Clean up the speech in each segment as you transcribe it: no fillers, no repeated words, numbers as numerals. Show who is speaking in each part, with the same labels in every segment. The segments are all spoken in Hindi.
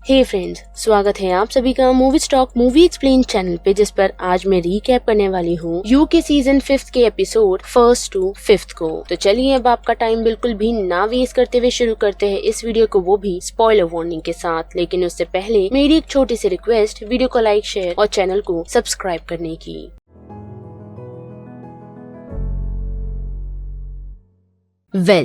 Speaker 1: हे फ्रेंड्स, स्वागत है आप सभी का movie stock movie explain channel पे, जिस पर आज मैं रीकैप करने वाली हूँ यू के सीजन 5 के एपिसोड 1st to 5th को। तो चलिए अब आपका टाइम बिल्कुल भी ना वेस्ट करते हुए शुरू करते हैं इस वीडियो को, वो भी स्पॉइलर वार्निंग के साथ। लेकिन उससे पहले मेरी एक छोटी सी रिक्वेस्ट, वीडियो को लाइक, शेयर और चैनल को सब्सक्राइब करने की।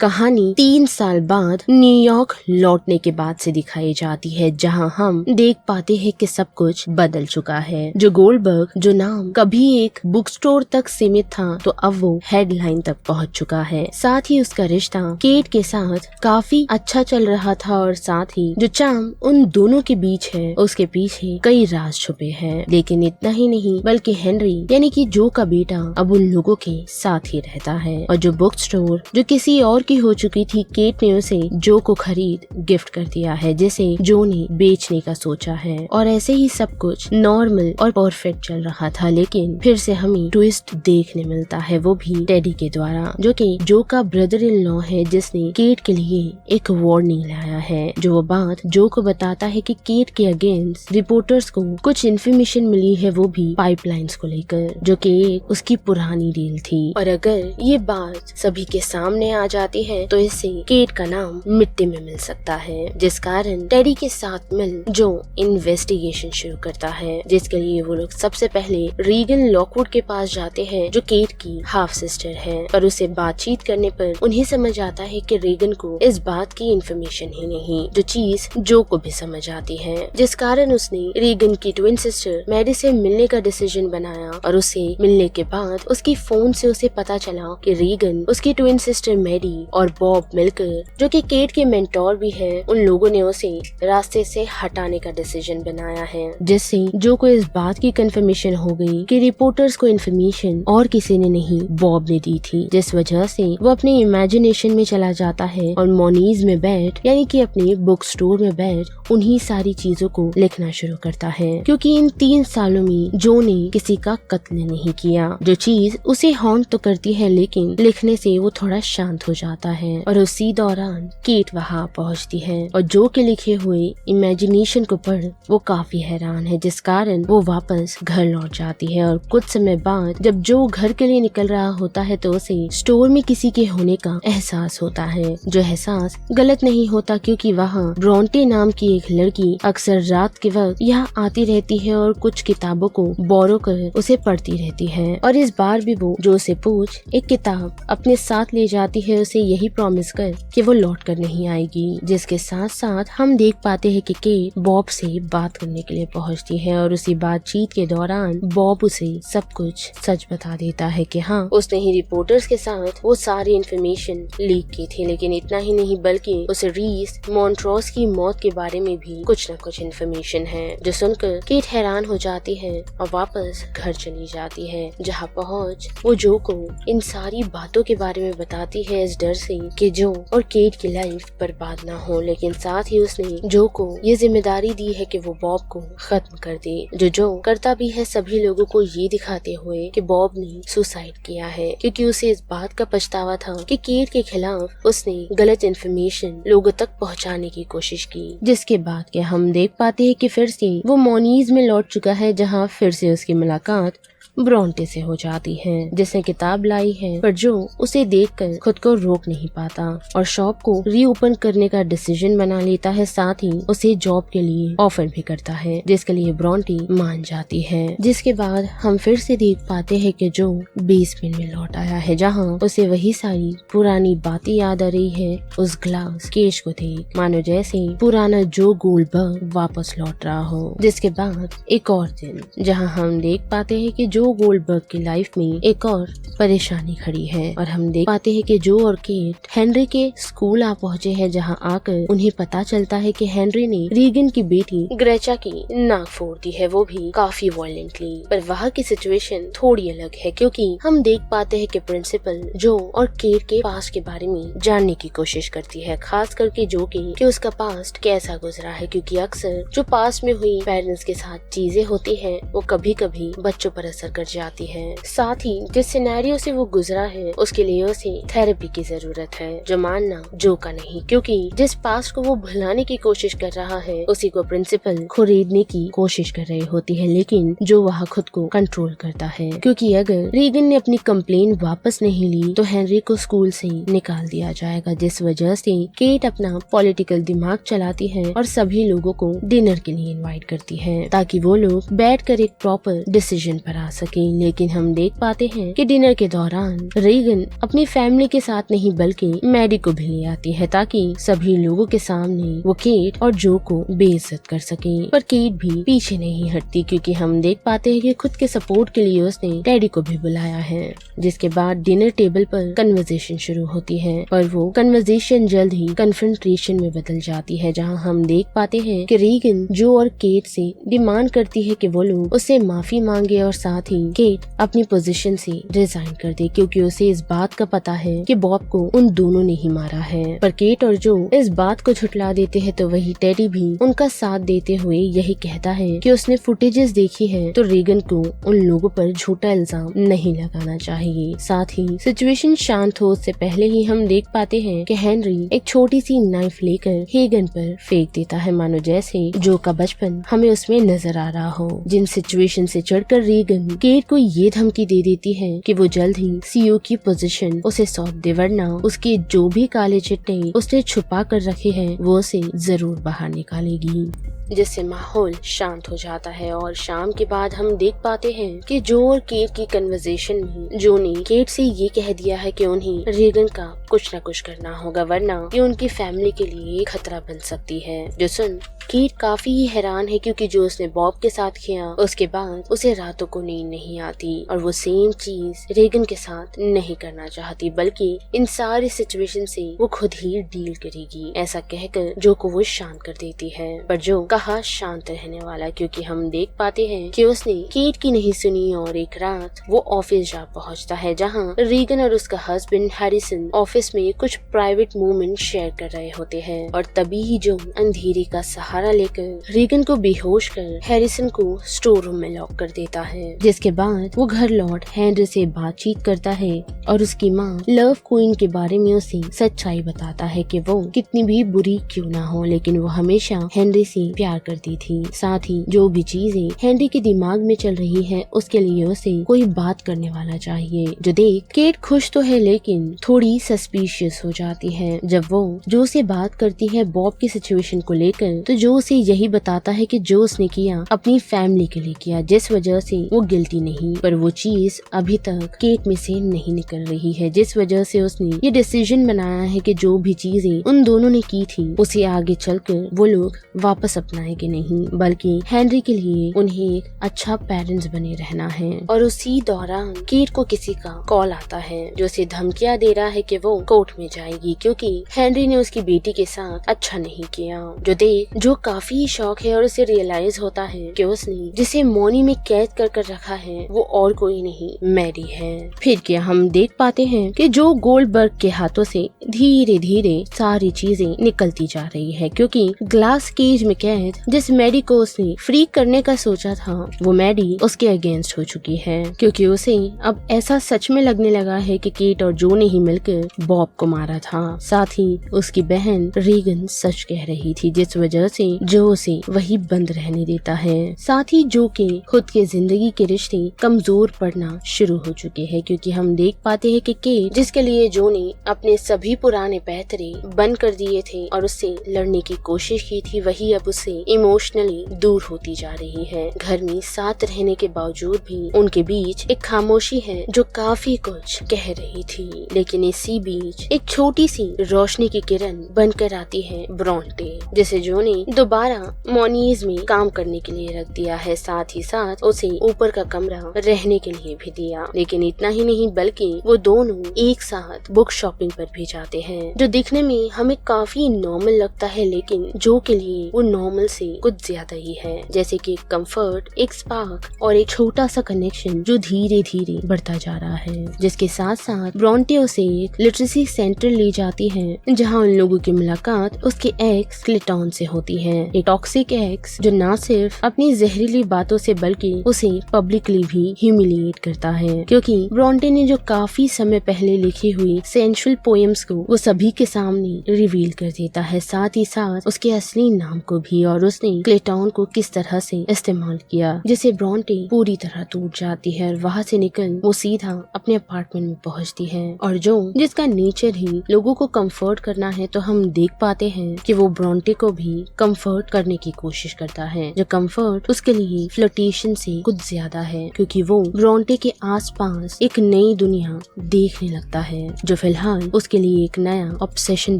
Speaker 1: कहानी 3 साल बाद न्यूयॉर्क लौटने के बाद से दिखाई जाती है, जहां हम देख पाते हैं कि सब कुछ बदल चुका है। जो गोल्डबर्ग, जो नाम कभी एक बुक स्टोर तक सीमित था, तो अब वो हेडलाइन तक पहुंच चुका है। साथ ही उसका रिश्ता केट के साथ काफी अच्छा चल रहा था और साथ ही जो चार्म उन दोनों के बीच है, उसके पीछे कई राज छुपे हैं। लेकिन इतना ही नहीं, बल्कि हेनरी यानी कि जो का बेटा अब उन लोगों के साथ ही रहता है। और जो बुक स्टोर जो किसी और की हो चुकी थी, केट ने उसे जो को खरीद गिफ्ट कर दिया है, जिसे जो ने बेचने का सोचा है। और ऐसे ही सब कुछ नॉर्मल और परफेक्ट चल रहा था, लेकिन फिर से हमें ट्विस्ट देखने मिलता है, वो भी टेडी के द्वारा, जो कि जो का ब्रदर इन लॉ है, जिसने केट के लिए एक वार्निंग लाया है। जो वो बात जो को बताता है कि केट के अगेंस्ट रिपोर्टर्स को कुछ इन्फॉर्मेशन मिली है, वो भी पाइपलाइंस को लेकर, जो कि एक उसकी पुरानी डील थी। और अगर ये बात सभी के सामने आ जाती है तो इससे केट का नाम मिट्टी में मिल सकता है, जिस कारण टेडी के साथ मिल जो इन्वेस्टिगेशन शुरू करता है, जिसके लिए वो लोग सबसे पहले रीगन लॉकवुड के पास जाते हैं, जो केट की हाफ सिस्टर है। पर उसे बातचीत करने पर उन्हें समझ आता है कि रीगन को इस बात की इन्फॉर्मेशन ही नहीं, जो चीज जो को भी समझ आती है, जिस कारण उसने रीगन की ट्विन सिस्टर मैडी से मिलने का डिसीजन बनाया। और उसे मिलने के बाद उसकी फोन से उसे पता चला कि रीगन, उसकी ट्विन सिस्टर मैडी और बॉब मिलकर, जो कि केट के मेंटोर भी है, उन लोगों ने उसे रास्ते से हटाने का डिसीजन बनाया है, जिससे जो को इस बात की कंफर्मेशन हो गई कि रिपोर्टर्स को इन्फॉर्मेशन और किसी ने नहीं, बॉब ने दी थी। जिस वजह से वो अपने इमेजिनेशन में चला जाता है और मोनीज में बैठ, यानी कि अपने बुक स्टोर में बैठ, उन्हीं सारी चीजों को लिखना शुरू करता है। क्योंकि इन 3 सालों में जो ने किसी का कत्ल नहीं किया, जो चीज उसे हॉन्ट तो करती है, लेकिन लिखने से वो थोड़ा शांत हो जाता है। और उसी दौरान केट वहाँ पहुँचती है और जो के लिखे हुए इमेजिनेशन को पढ़ वो काफी हैरान है, जिस कारण वो वापस घर लौट जाती है। और कुछ समय बाद जब जो घर के लिए निकल रहा होता है, तो उसे स्टोर में किसी के होने का एहसास होता है, जो एहसास गलत नहीं होता, क्योंकि वहाँ ब्रॉन्टे नाम की एक लड़की अक्सर रात के वक्त यहाँ आती रहती है और कुछ किताबों को बोरो कर उसे पढ़ती रहती है। और इस बार भी वो जो से पूछ एक किताब अपने साथ ले जाती है, उसे यही प्रॉमिस कर कि वो लौट कर नहीं आएगी। जिसके साथ साथ हम देख पाते हैं कि केट बॉब से बात करने के लिए पहुंचती है और उसी बातचीत के दौरान बॉब उसे सब कुछ सच बता देता है कि हाँ, उसने ही रिपोर्टर्स के साथ वो सारी इन्फॉर्मेशन लीक की थी। लेकिन इतना ही नहीं, बल्कि उसे रीस मॉन्ट्रोस की मौत के बारे में भी कुछ न कुछ इन्फॉर्मेशन है, जो सुनकर केट हैरान हो जाती है और वापस घर चली जाती है, जहाँ पहुँच वो जो को इन सारी बातों के बारे में बताती है, इस डर से कि जो और केट की लाइफ बर्बाद ना हो। लेकिन साथ ही उसने जो को ये जिम्मेदारी दी है कि वो बॉब को खत्म कर दे, जो करता भी है, सभी लोगों को ये दिखाते हुए कि बॉब ने सुसाइड किया है, क्योंकि उसे इस बात का पछतावा था कि केट के खिलाफ उसने गलत इन्फॉर्मेशन लोगों तक पहुंचाने की कोशिश की। जिसके बाद के हम देख पाते हैं कि फिर से वो मोनीज में लौट चुका है, जहाँ फिर से उसकी मुलाकात ब्रॉन्टे से हो जाती है, जिसने किताब लाई है। पर जो उसे देखकर खुद को रोक नहीं पाता और शॉप को रीओपन करने का डिसीजन बना लेता है, साथ ही उसे जॉब के लिए ऑफर भी करता है, जिसके लिए ब्रॉन्टे मान जाती है। जिसके बाद हम फिर से देख पाते हैं कि जो बेसमेंट में लौट आया है, जहाँ उसे वही सारी पुरानी बातें याद आ रही है, उस ग्लास केश को देख, मानो जैसे पुराना जो गोल्डबर्ग वापस लौट रहा हो। जिसके बाद एक और दिन, जहाँ हम देख पाते हैं कि जो गोल्डबर्ग की लाइफ में एक और परेशानी खड़ी है, और हम देख पाते हैं कि जो और केट हेनरी के स्कूल आ पहुँचे हैं, जहाँ आकर उन्हें पता चलता है कि हेनरी ने रीगन की बेटी ग्रेचा की नाक फोड़ दी है, वो भी काफी वायलेंटली। पर वहाँ की सिचुएशन थोड़ी अलग है, क्योंकि हम देख पाते हैं कि प्रिंसिपल जो और केट के पास्ट के बारे में जानने की कोशिश करती है, खास करके जो कि उसका पास्ट कैसा गुजरा है, क्योंकि अक्सर जो पास्ट में हुई पेरेंट्स के साथ चीजें होती है, वो कभी कभी बच्चों पर असर कर जाती है। साथ ही जिस सिनेरियो से वो गुजरा है उसके लिए उसे थेरेपी की जरूरत है, जो मानना जो का नहीं, क्योंकि जिस पास्ट को वो भुलाने की कोशिश कर रहा है उसी को प्रिंसिपल खरीदने की कोशिश कर रही होती है, लेकिन जो वह खुद को कंट्रोल करता है, क्योंकि अगर रीगन ने अपनी कंप्लेन वापस नहीं ली तो हेनरी को स्कूल से निकाल दिया जाएगा, जिस वजह से केट अपना पॉलिटिकल दिमाग चलाती है और सभी लोगों को डिनर के लिए इनवाइट करती है ताकि वो लोग बैठकर एक प्रॉपर डिसीजन पर आ सके। लेकिन हम देख पाते हैं कि डिनर के दौरान रीगन अपनी फैमिली के साथ नहीं बल्कि मैडी को भी ले आती है ताकि सभी लोगों के सामने वो केट और जो को बेइज्जत कर सके। पर केट भी पीछे नहीं हटती, क्योंकि हम देख पाते हैं कि खुद के सपोर्ट के लिए उसने डैडी को भी बुलाया है। जिसके बाद डिनर टेबल पर कन्वर्सेशन शुरू होती है, पर वो कन्वर्सेशन जल्द ही कन्फ्रंटेशन में बदल जाती है, जहाँ हम देख पाते हैं कि रीगन जो और केट से डिमांड करती है कि वो लोग उससे माफी मांगे और साथ ही केट अपनी पोजीशन से रिजाइन कर दे, क्योंकि उसे इस बात का पता है कि बॉब को उन दोनों ने ही मारा है। पर केट और जो इस बात को झुठला देते हैं, तो वही टेडी भी उनका साथ देते हुए यही कहता है कि उसने फुटेजेस देखी है तो रीगन को उन लोगों पर झूठा इल्जाम नहीं लगाना चाहिए। साथ ही सिचुएशन शांत हो उससे पहले ही हम देख पाते हैं कि हेनरी एक छोटी सी नाइफ लेकर हेगन पर फेंक देता है, मानो जैसे जो का बचपन हमें उसमें नजर आ रहा हो। जिन सिचुएशन से चढ़कर रीगन केट को ये धमकी दे देती है कि वो जल्द ही सीईओ की पोजीशन उसे सौंप दे, वरना उसके जो भी काले चिट्टे उसने छुपा कर रखे हैं वो उसे जरूर बाहर निकालेगी। जिससे माहौल शांत हो जाता है और शाम के बाद हम देख पाते हैं कि जो और केट की कन्वर्सेशन में जो ने केट से ये कह दिया है कि उन्हें रीगन का कुछ न कुछ करना होगा, वरना ये उनकी फैमिली के लिए खतरा बन सकती है। जो सुन केट काफी ही हैरान है, क्योंकि जो उसने बॉब के साथ किया उसके बाद उसे रातों को नींद नहीं आती और वो सेम चीज रीगन के साथ नहीं करना चाहती, बल्कि इन सारी सिचुएशन से वो खुद ही डील करेगी। ऐसा कहकर जो को वो शांत कर देती है, पर जो कहा शांत रहने वाला, क्योंकि हम देख पाते हैं कि उसने केट की नहीं सुनी और एक रात वो ऑफिस जा पहुंचता है, जहां रीगन और उसका हस्बैंड हैरिसन ऑफिस में कुछ प्राइवेट मोमेंट शेयर कर रहे होते हैं। और तभी ही जो अंधेरे का सहारा लेकर रीगन को बेहोश कर हैरिसन को स्टोर रूम में लॉक कर देता है। जिसके बाद वो घर लौट हेनरी से बातचीत करता है और उसकी माँ लव क्वीन के बारे में उसे सच्चाई बताता है कि वो कितनी भी बुरी क्यों ना हो, लेकिन वो हमेशा हेनरी से प्यार करती थी। साथ ही जो भी चीजें हेनरी के दिमाग में चल रही है उसके लिए उसे कोई बात करने वाला चाहिए। जो देख केट खुश तो है लेकिन थोड़ी सस्पिशियस हो जाती है जब वो जो से बात करती है बॉब की सिचुएशन को लेकर, तो जो उसे यही बताता है कि जो उसने किया अपनी फैमिली के लिए किया, जिस वजह से वो गिल्टी नहीं, पर वो चीज अभी तक केट में से नहीं निकल रही है, जिस वजह से उसने ये डिसीजन बनाया है कि जो भी चीजें उन दोनों ने की थी उसे आगे चलकर वो लोग वापस अपनाएंगे नहीं, बल्कि हेनरी के लिए उन्हें एक अच्छा पेरेंट्स बने रहना है। और उसी दौरान केट को किसी का कॉल आता है जो उसे धमकियां दे रहा है कि वो कोर्ट में जाएगी, क्योंकि हेनरी ने उसकी बेटी के साथ अच्छा नहीं किया। जो देख जो काफी शौक है और उसे रियलाइज होता है कि उसने जिसे मौनी में कैद कर रखा है वो और कोई नहीं मैडी है। फिर क्या हम देख पाते हैं कि जो गोल्डबर्ग के हाथों से धीरे धीरे सारी चीजें निकलती जा रही है, क्योंकि ग्लास केज में कैद जिस मैडी को उसने फ्री करने का सोचा था वो मैडी उसके अगेंस्ट हो चुकी है, क्योंकि उसे अब ऐसा सच में लगने लगा है कि केट और जो ने ही मिलकर बॉब को मारा था। साथ ही उसकी बहन रीगन सच कह रही थी, जिस वजह से जो उसे वही बंद रहने देता है। साथ ही जो के खुद के जिंदगी के रिश्ते कमजोर पड़ना शुरू हो चुके हैं, क्योंकि हम देख पाते हैं कि केट जिसके लिए जो ने अपने सभी पुराने पैतरे बंद कर दिए थे और उससे लड़ने की कोशिश की थी, वही अब उससे इमोशनली दूर होती जा रही है। घर में साथ रहने के बावजूद भी उनके बीच एक खामोशी है जो काफी कुछ कह रही थी। लेकिन इसी बीच एक छोटी सी रोशनी की किरण बनकर आती है ब्रॉन्टे, जिसे जो ने दोबारा मॉनीज में काम करने के लिए रख दिया है। साथ ही साथ उसे ऊपर का कमरा रहने के लिए भी दिया। लेकिन इतना ही नहीं बल्कि वो दोनों एक साथ बुक शॉपिंग पर भी जाते हैं, जो दिखने में हमें काफी नॉर्मल लगता है, लेकिन जो के लिए वो नॉर्मल से कुछ ज्यादा ही है। जैसे कि कंफर्ट, एक स्पार्क और एक छोटा सा कनेक्शन जो धीरे धीरे बढ़ता जा रहा है। जिसके साथ साथ ब्रॉन्टे उसे एक लिटरेसी उसी सेंटर ले जाती है जहाँ उन लोगों की मुलाकात उसके एक्स क्लेटन से होती है। एक टॉक्सिक एक्स जो न सिर्फ अपनी जहरीली बातों से बल्कि उसे पब्लिकली भी ह्यूमिलिएट करता है, क्योंकि ब्रॉन्टे ने जो काफी समय पहले लिखी हुई सेंशुअल पोएम्स को वो सभी के सामने रिवील कर देता है, साथ ही साथ उसके असली नाम को भी, और उसने क्लेटन को किस तरह से इस्तेमाल किया, जिसे ब्रॉन्टे पूरी तरह टूट जाती है और वहाँ से निकल वो सीधा अपने अपार्टमेंट में पहुँचती है। और जो जिसका नेचर ही लोगों को कंफर्ट करना है, तो हम देख पाते हैं कि वो ब्रॉन्टे को भी कंफर्ट करने की कोशिश करता है, जो कंफर्ट उसके लिए फ्लर्टेशन से कुछ ज्यादा है, क्योंकि वो ब्रॉन्टे के आसपास एक नई दुनिया देखने लगता है जो फिलहाल उसके लिए एक नया ऑब्सेशन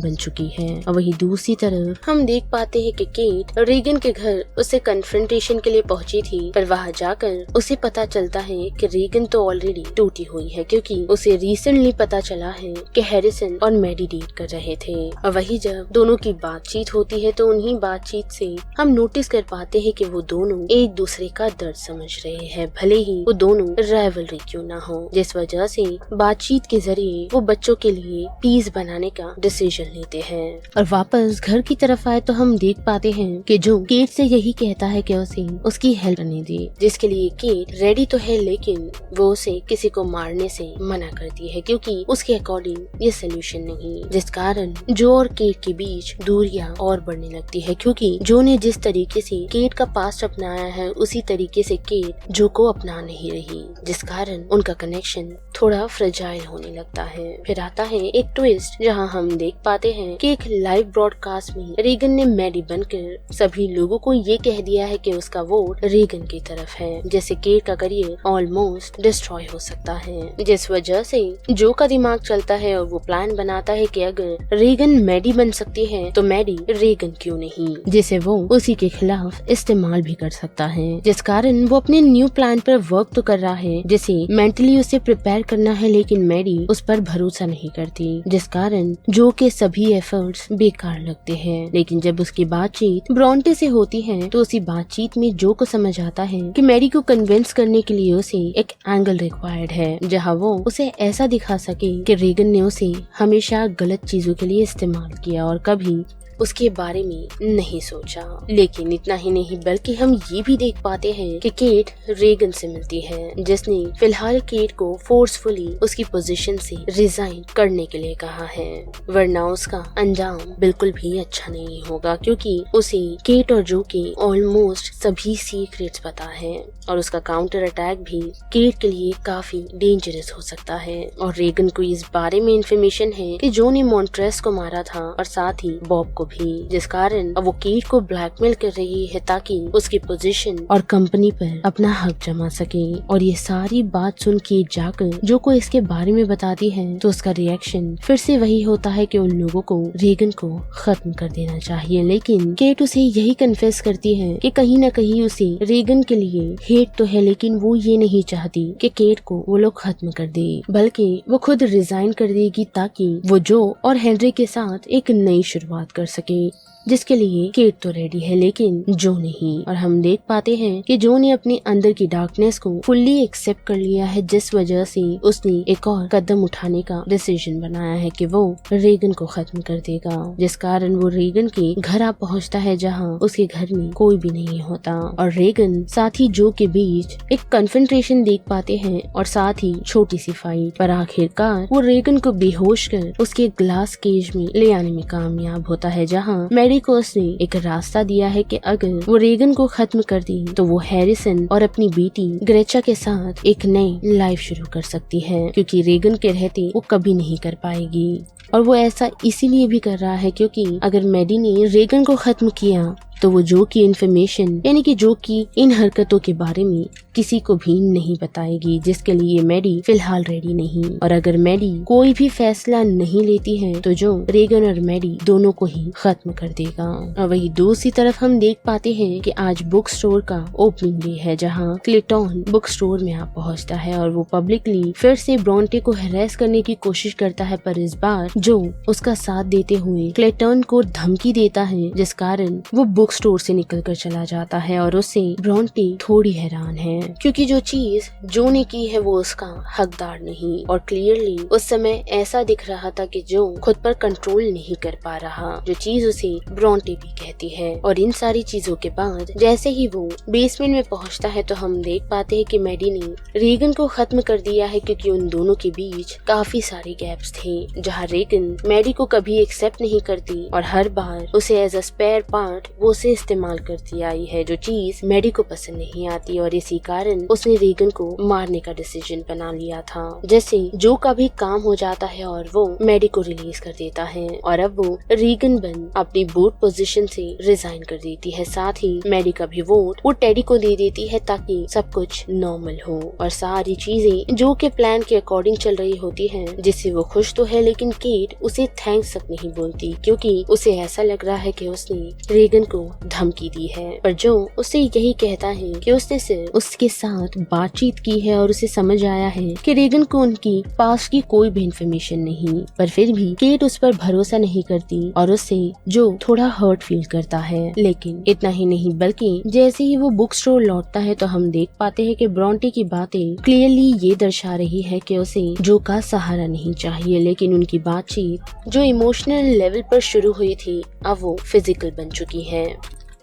Speaker 1: बन चुकी है। और वही दूसरी तरफ हम देख पाते हैं कि केट रीगन के घर उसे कन्फ्रंटेशन के लिए पहुंची थी, पर वहां जाकर उसे पता चलता है कि रीगन तो ऑलरेडी टूटी हुई है, क्योंकि उसे रिसेंटली पता चला है कि हैरिसन और मैडी डेट कर रहे थे। और वही जब दोनों की बातचीत होती है तो उन्हीं बातचीत से हम नोटिस कर पाते हैं कि वो दोनों एक दूसरे का दर्द समझ रहे हैं, भले ही वो दोनों राइवलरी क्यों ना हो, जिस वजह से बातचीत के जरिए वो बच्चों के लिए पीस बनाने का डिसीजन लेते हैं। और वापस घर की तरफ आए तो हम देख पाते हैं कि जो केट से यही कहता है कि उसे उसकी हेल्प करने दे, जिसके लिए केट रेडी तो है, लेकिन वो उसे किसी को मारने से मना करती है, क्योंकि उसके अकॉर्डिंग ये सोल्यूशन नहीं, जिस कारण जो और केट के बीच दूरियां और बढ़ने लगती है, क्योंकि जो ने जिस तरीके से केट का पास्ट अपनाया है उसी तरीके से केट जो को अपना नहीं रही, जिस कारण उनका कनेक्शन थोड़ा फ्रेजाइल होने लगता है। फिर आता है एक ट्विस्ट जहां हम देख पाते हैं कि एक लाइव ब्रॉडकास्ट में रीगन ने मैडी बनकर सभी लोगों को ये कह दिया है कि उसका वोट रीगन की तरफ है, जैसे केट का करियर ऑलमोस्ट डिस्ट्रॉय हो सकता है, जिस वजह से जो का दिमाग चलता है और वो प्लान बनाता है कि अगर रीगन मैडी बन सकती है तो मैडी रीगन क्यों नहीं, जिसे वो उसी के खिलाफ इस्तेमाल भी कर सकता है, जिस कारण वो अपने न्यू प्लान पर वर्क तो कर रहा है, जिसे मेंटली उसे प्रिपेयर करना है, लेकिन मैडी उस पर भरोसा नहीं करती, जिस कारण जो के सभी एफर्ट्स बेकार लगते हैं। लेकिन जब उसकी बातचीत ब्रॉन्टे से होती है तो उसी बातचीत में जो को समझ आता है कि मैडी को कन्विंस करने के लिए उसे एक एंगल रिक्वायर्ड है, जहाँ वो उसे ऐसा दिखा सके कि रीगन ने उसे हमेशा गलत चीजों के लिए इस्तेमाल किया और कभी उसके बारे में नहीं सोचा। लेकिन इतना ही नहीं, बल्कि हम ये भी देख पाते हैं कि केट रीगन से मिलती है, जिसने फिलहाल केट को फोर्सफुली उसकी पोजीशन से रिजाइन करने के लिए कहा है, वरना उसका अंजाम बिल्कुल भी अच्छा नहीं होगा, क्योंकि उसे केट और जो के ऑलमोस्ट सभी सीक्रेट्स पता है और उसका काउंटर अटैक भी केट के लिए काफी डेंजरस हो सकता है। और रीगन को इस बारे में इंफॉर्मेशन है कि जो ने मॉन्ट्रेस को मारा था और साथ ही बॉब को भी, जिस कारण अब वो केट को ब्लैकमेल कर रही है ताकि उसकी पोजीशन और कंपनी पर अपना हक जमा सके। और ये सारी बात सुन के जाकर जो को इसके बारे में बताती है तो उसका रिएक्शन फिर से वही होता है कि उन लोगों को रीगन को खत्म कर देना चाहिए, लेकिन केट उसे यही कन्फेस करती है कि कहीं न कहीं उसे रीगन के लिए हेट तो है, लेकिन वो ये नहीं चाहती कि केट को वो लोग खत्म कर दे, बल्कि वो खुद रिजाइन कर देगी ताकि वो जो और हेनरी के साथ एक नई शुरुआत कर सके, जिसके लिए केट तो रेडी है लेकिन जो नहीं। और हम देख पाते हैं कि जो ने अपने अंदर की डार्कनेस को फुल्ली एक्सेप्ट कर लिया है, जिस वजह से उसने एक और कदम उठाने का डिसीजन बनाया है कि वो रीगन को खत्म कर देगा, जिस कारण वो रीगन के घर आ पहुंचता है जहां उसके घर में कोई भी नहीं होता। और रीगन साथ ही जो के बीच एक कन्फ्रंटेशन देख पाते हैं और साथ ही छोटी सी फाइट, पर आखिरकार वो रीगन को बेहोश कर उसके ग्लास केज में ले आने में कामयाब होता है, जहाँ मैडी को उसने एक रास्ता दिया है कि अगर वो रीगन को खत्म कर दी तो वो हैरिसन और अपनी बेटी ग्रेचा के साथ एक नई लाइफ शुरू कर सकती है, क्योंकि रीगन के रहते वो कभी नहीं कर पाएगी। और वो ऐसा इसीलिए भी कर रहा है क्योंकि अगर मैडी ने रीगन को खत्म किया तो वो जो की इन्फॉर्मेशन यानी कि जो की इन हरकतों के बारे में किसी को भी नहीं बताएगी, जिसके लिए मैडी फिलहाल रेडी नहीं। और अगर मैडी कोई भी फैसला नहीं लेती है तो जो रीगन और मैडी दोनों को ही खत्म कर देगा। और वही दूसरी तरफ हम देख पाते हैं कि आज बुक स्टोर का ओपनिंग डे है, जहाँ क्लेटन बुक स्टोर में आप पहुँचता है और वो पब्लिकली फिर से ब्रॉन्टे को हैरेस करने की कोशिश करता है, पर इस बार जो उसका साथ देते हुए क्लेटन को धमकी देता है, जिस कारण वो बुक स्टोर से निकलकर चला जाता है और उससे ब्रोंटे थोड़ी हैरान है, क्योंकि जो चीज जो ने की है वो उसका हकदार नहीं। और क्लियरली उस समय ऐसा दिख रहा था कि जो खुद पर कंट्रोल नहीं कर पा रहा, जो चीज उसे ब्रोंटे भी कहती है। और इन सारी चीजों के बाद जैसे ही वो बेसमेंट में पहुंचता है तो हम देख पाते हैं कि मैडी ने रीगन को खत्म कर दिया है, क्योंकि उन दोनों के बीच काफी सारे गैप्स थे, जहाँ रीगन मैडी को कभी एक्सेप्ट नहीं करती और हर बार उसे एज अ स्पेयर पार्ट वो उसे इस्तेमाल करती आई है, जो चीज मैडी को पसंद नहीं आती। और इसी कारण उसने रीगन को मारने का डिसीजन बना लिया था। जैसे जो का भी काम हो जाता है और वो मैडी को रिलीज कर देता है और अब वो रीगन बन अपनी बोर्ड पोजीशन से रिजाइन कर देती है। साथ ही मैडी का भी वोट वो टेडी को दे देती है ताकि सब कुछ नॉर्मल हो और सारी चीजें जो के प्लान के अकॉर्डिंग चल रही होती हैं, जिससे वो खुश तो है, लेकिन केट उसे थैंक्स तक नहीं बोलती, क्योंकि उसे ऐसा लग रहा है कि उसने रीगन को धमकी दी है। पर जो उसे यही कहता है कि उसने सिर्फ उसके साथ बातचीत की है और उसे समझ आया है कि रीगन को उनकी पास की कोई भी इन्फॉर्मेशन नहीं। पर फिर भी केट उस पर भरोसा नहीं करती और उससे जो थोड़ा हर्ट फील करता है। लेकिन इतना ही नहीं, बल्कि जैसे ही वो बुक स्टोर लौटता है तो हम देख पाते हैं कि ब्रोंटे की बातें क्लियरली ये दर्शा रही है कि उसे जो का सहारा नहीं चाहिए, लेकिन उनकी बातचीत जो इमोशनल लेवल पर शुरू हुई थी अब वो फिजिकल बन चुकी है।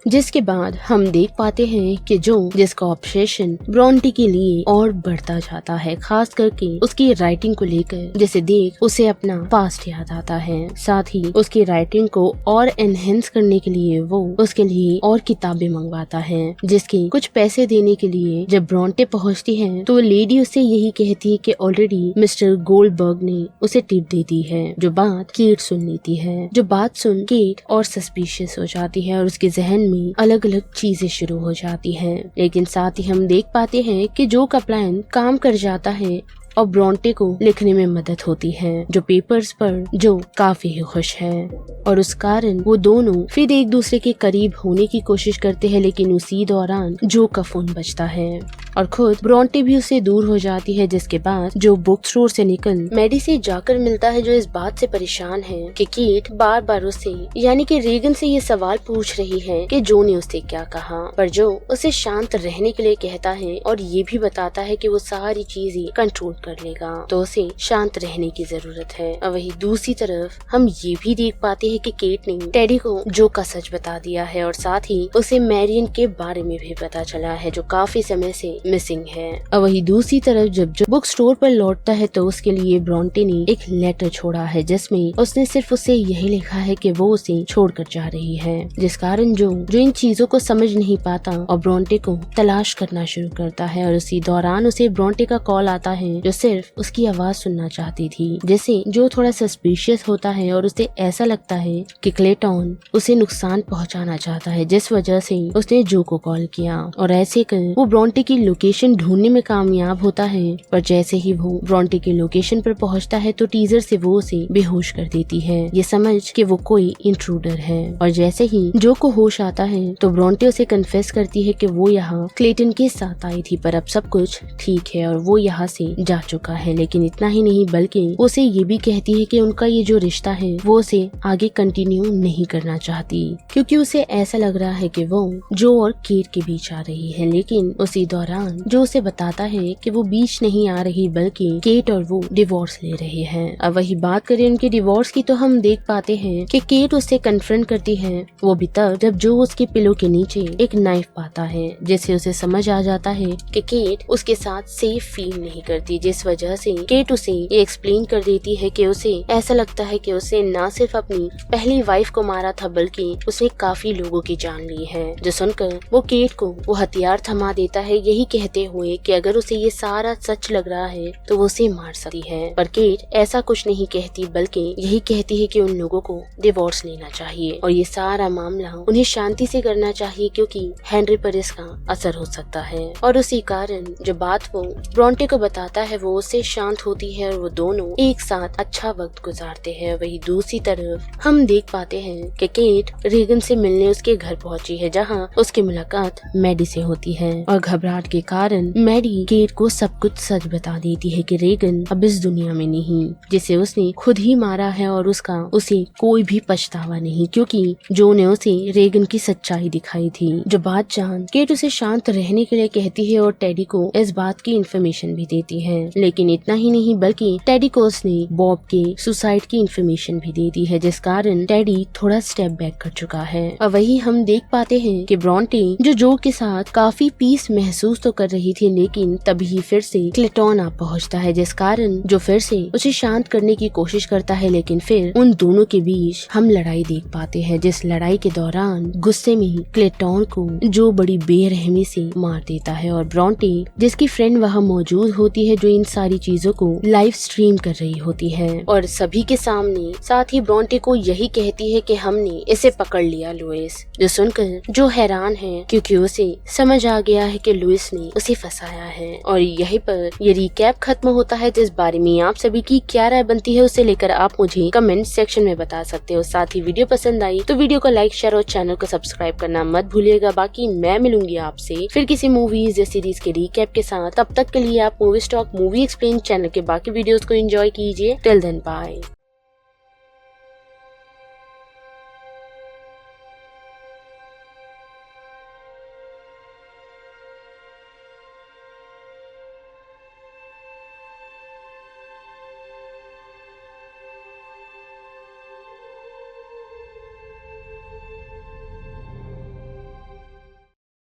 Speaker 1: जिसके बाद हम देख पाते हैं कि जो जिसका ऑब्सेशन ब्रोंटे के लिए और बढ़ता जाता है, खास करके उसकी राइटिंग को लेकर, जिसे देख उसे अपना पास्ट याद आता है। साथ ही उसकी राइटिंग को और एनहेंस करने के लिए वो उसके लिए और किताबें मंगवाता है, जिसके कुछ पैसे देने के लिए जब ब्रोंटे पहुंचती है तो लेडी उसे यही कहती है कि ऑलरेडी मिस्टर गोल्डबर्ग ने उसे टिप दे दी है। जो बात केट सुन लेती है, जो बात सुन केट और सस्पिशियस हो जाती है और उसके जहन अलग अलग चीजें शुरू हो जाती हैं। लेकिन साथ ही हम देख पाते हैं कि जो का प्लान काम कर जाता है और ब्रोंटे को लिखने में मदद होती है, जो पेपर्स पर जो काफी खुश है और उस कारण वो दोनों फिर एक दूसरे के करीब होने की कोशिश करते हैं। लेकिन उसी दौरान जो का फोन बजता है और खुद ब्रोंटे भी उससे दूर हो जाती है, जिसके बाद जो बुक स्टोर से निकल मैडी से जाकर मिलता है, जो इस बात से परेशान है कि केट बार बार उसे यानी कि रीगन से ये सवाल पूछ रही है कि जो ने उससे क्या कहा। पर जो उसे शांत रहने के लिए कहता है और ये भी बताता है कि वो सारी चीजें कंट्रोल कर लेगा, तो उसे शांत रहने की जरूरत है। और वही दूसरी तरफ हम ये भी देख पाते हैं कि केट ने टेडी को जो का सच बता दिया है और साथ ही उसे मैरियन के बारे में भी पता चला है, जो काफी समय से मिसिंग है। और वही दूसरी तरफ जब जो बुक स्टोर पर लौटता है तो उसके लिए ब्रोंटे ने एक लेटर छोड़ा है, जिसमें उसने सिर्फ उसे यही लिखा है कि वो उसे छोड़कर जा रही है, जिस कारण जो इन चीजों को समझ नहीं पाता और ब्रोंटे को तलाश करना शुरू करता है। और उसी दौरान उसे ब्रोंटे का कॉल आता है, जो सिर्फ उसकी आवाज सुनना चाहती थी, जिससे जो थोड़ा सस्पिशियस होता है और उसे ऐसा लगता है कि क्लेटन उसे नुकसान पहुंचाना चाहता है, जिस वजह से उसने जो को कॉल किया। और ऐसे कर वो ब्रोंटे की लोकेशन ढूंढने में कामयाब होता है। पर जैसे ही वो ब्रोंटे की लोकेशन पर पहुंचता है तो टीजर से वो उसे बेहोश कर देती है, ये समझ कि वो कोई इंट्रूडर है। और जैसे ही जो को होश आता है तो ब्रोंटे उसे कन्फेस करती है कि वो यहाँ क्लेटन के साथ आई थी, पर अब सब कुछ ठीक है और वो यहाँ से जा चुका है। लेकिन इतना ही नहीं, बल्कि उसे ये भी कहती है कि उनका ये जो रिश्ता है वो उसे आगे कंटिन्यू नहीं करना चाहती, क्योंकि उसे ऐसा लग रहा है कि वो जो और केट के बीच आ रही है। लेकिन उसी दौरान जो उसे बताता है कि वो बीच नहीं आ रही, बल्कि केट और वो डिवोर्स ले रहे हैं। अब वही बात करें उनके डिवोर्स की तो हम देख पाते हैं कि केट उससे कन्फ्रंट करती है, वो भी तब जब जो उसके पिलो के नीचे एक नाइफ पाता है, जिससे उसे समझ आ जाता है कि केट उसके साथ सेफ फील नहीं करती, जिस वजह से केट उसे ये एक्सप्लेन कर देती है कि उसे ऐसा लगता है कि उसे न सिर्फ अपनी पहली वाइफ को मारा था, बल्कि उसने काफी लोगों की जान ली है। जो सुनकर वो केट को वो हथियार थमा देता है, यही कहते हुए कि अगर उसे ये सारा सच लग रहा है तो वो उसे मार सकती है। पर केट ऐसा कुछ नहीं कहती, बल्कि यही कहती है कि उन लोगों को डिवोर्स लेना चाहिए और ये सारा मामला उन्हें शांति से करना चाहिए, क्योंकि हेनरी पर इसका असर हो सकता है। और उसी कारण जो बात वो ब्रोंटे को बताता है वो उससे शांत होती है और वो दोनों एक साथ अच्छा वक्त गुजारते हैं। वही दूसरी तरफ हम देख पाते हैं कि केट रीगन से मिलने उसके घर पहुंची है, जहां उसकी मुलाकात मैडी से होती है और घबराहट के कारण मैरी केट को सब कुछ सच बता देती है कि रेगन अब इस दुनिया में नहीं, जिसे उसने खुद ही मारा है और उसका उसे कोई भी पछतावा नहीं, क्योंकि जो ने उसे रेगन की सच्चाई दिखाई थी। जो बात जान केट उसे शांत रहने के लिए कहती है और टेडी को इस बात की इन्फॉर्मेशन भी देती है। लेकिन इतना ही नहीं बल्कि टेडी को उसने बॉब के सुसाइड की इन्फॉर्मेशन भी दे दी है, जिस कारण टेडी थोड़ा स्टेप बैक कर चुका है। और वही हम देख पाते हैं कि ब्रॉन्टे जो के साथ काफी पीस महसूस तो कर रही थी, लेकिन तभी फिर से क्लेटन आ पहुंचता है, जिस कारण जो फिर से उसे शांत करने की कोशिश करता है। लेकिन फिर उन दोनों के बीच हम लड़ाई देख पाते हैं, जिस लड़ाई के दौरान गुस्से में ही क्लेटन को जो बड़ी बेरहमी से मार देता है और ब्रॉन्टे जिसकी फ्रेंड वहाँ मौजूद होती है, जो इन सारी चीजों को लाइव स्ट्रीम कर रही होती है और सभी के सामने। साथ ही ब्रॉन्टे को यही कहती है कि हमने इसे पकड़ लिया लुइस, जो सुनकर जो हैरान है क्योंकि उसे समझ आ गया है कि लुइस ने उसे फंसाया है। और यहीं पर ये रिकैप खत्म होता है, जिस बारे में आप सभी की क्या राय बनती है उसे लेकर आप मुझे कमेंट सेक्शन में बता सकते हो। साथ ही वीडियो पसंद आई तो वीडियो को लाइक शेयर और चैनल को सब्सक्राइब करना मत भूलिएगा। बाकी मैं मिलूंगी आपसे फिर किसी मूवीज या सीरीज के रिकैप के साथ। तब तक के लिए आप movie stock movie explain channel के बाकी वीडियोस को एंजॉय कीजिए। Till then bye.